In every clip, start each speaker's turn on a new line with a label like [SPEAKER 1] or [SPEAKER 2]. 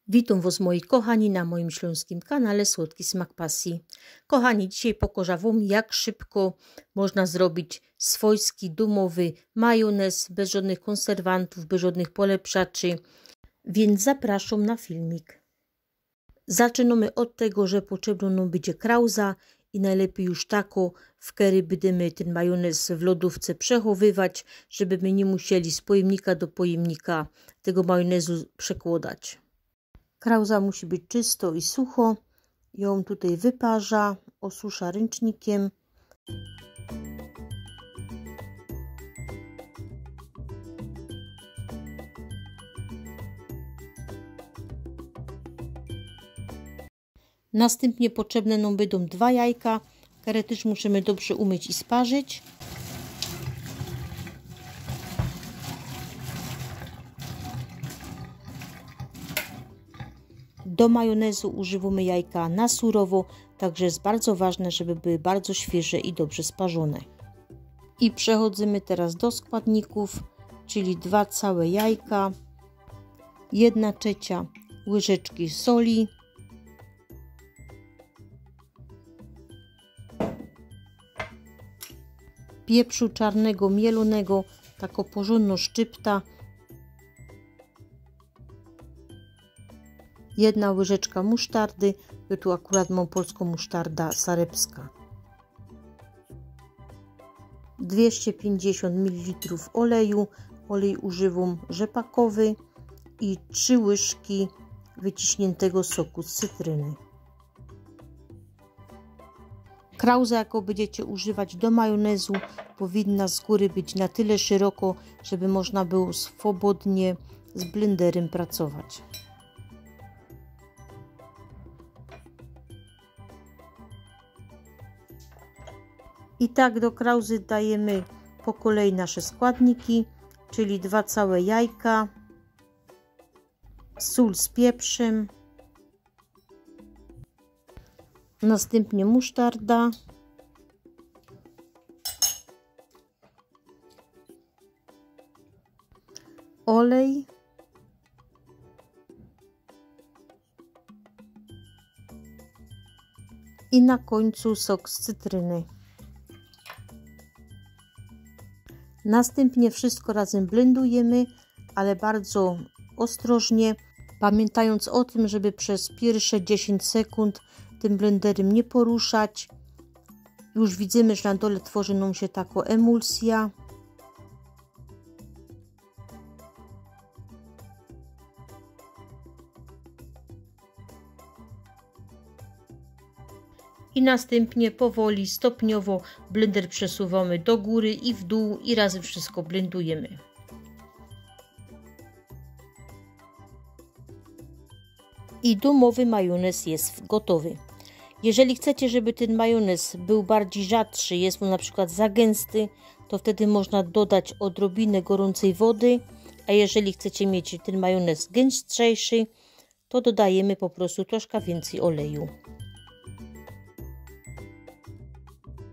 [SPEAKER 1] Witam Was, moi kochani, na moim śląskim kanale Słodki Smak Pasji. Kochani, dzisiaj pokażę Wam, jak szybko można zrobić swojski, domowy majonez, bez żadnych konserwantów, bez żadnych polepszaczy, więc zapraszam na filmik. Zaczynamy od tego, że potrzebna nam będzie krauza i najlepiej już tako, w której będziemy ten majonez w lodówce przechowywać, żeby my nie musieli z pojemnika do pojemnika tego majonezu przekładać. Krauza musi być czysto i sucho. Ją tutaj wyparza, osusza ręcznikiem. Następnie potrzebne nam będą 2 jajka, które też musimy dobrze umyć i sparzyć. Do majonezu używamy jajka na surowo, także jest bardzo ważne, żeby były bardzo świeże i dobrze sparzone. I przechodzimy teraz do składników, czyli 2 całe jajka, 1/3 łyżeczki soli, pieprzu czarnego mielonego, taką porządną szczypta, 1 łyżeczka musztardy, ja tu akurat mam polską musztarda sarebska, 250 ml oleju, olej używam rzepakowy i 3 łyżki wyciśniętego soku z cytryny. Krauza, jaką będziecie używać do majonezu, powinna z góry być na tyle szeroko, żeby można było swobodnie z blenderem pracować. I tak do krauzy dajemy po kolei nasze składniki, czyli 2 całe jajka, sól z pieprzem, następnie musztarda, olej, i na końcu sok z cytryny. Następnie wszystko razem blendujemy, ale bardzo ostrożnie, pamiętając o tym, żeby przez pierwsze 10 sekund tym blenderem nie poruszać. Już widzimy, że na dole tworzy nam się taka emulsja. I następnie powoli, stopniowo blender przesuwamy do góry i w dół i razem wszystko blendujemy. I domowy majonez jest gotowy. Jeżeli chcecie, żeby ten majonez był bardziej rzadszy, jest on na przykład za gęsty, to wtedy można dodać odrobinę gorącej wody, a jeżeli chcecie mieć ten majonez gęstrzejszy, to dodajemy po prostu troszkę więcej oleju.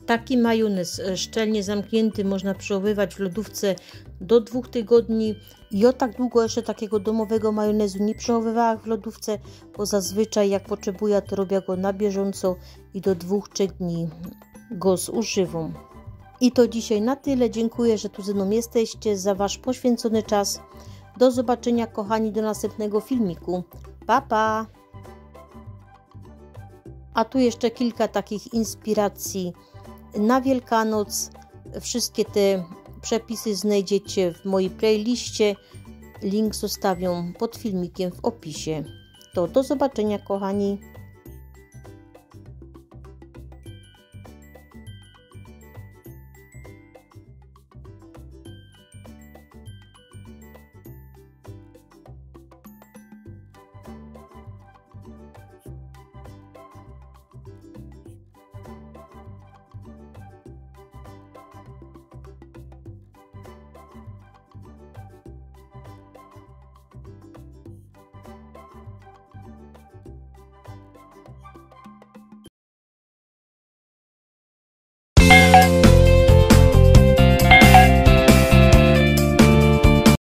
[SPEAKER 1] Taki majonez szczelnie zamknięty można przechowywać w lodówce do 2 tygodni. Ja tak długo jeszcze takiego domowego majonezu nie przechowywałam w lodówce, bo zazwyczaj jak potrzebuję, to robię go na bieżąco i do 2-3 dni go zużywam. I to dzisiaj na tyle. Dziękuję, że tu ze mną jesteście, za Wasz poświęcony czas. Do zobaczenia, kochani, do następnego filmiku. Pa, pa! A tu jeszcze kilka takich inspiracji na Wielkanoc. Wszystkie te przepisy znajdziecie w mojej playliście. Link zostawiam pod filmikiem w opisie. To do zobaczenia, kochani.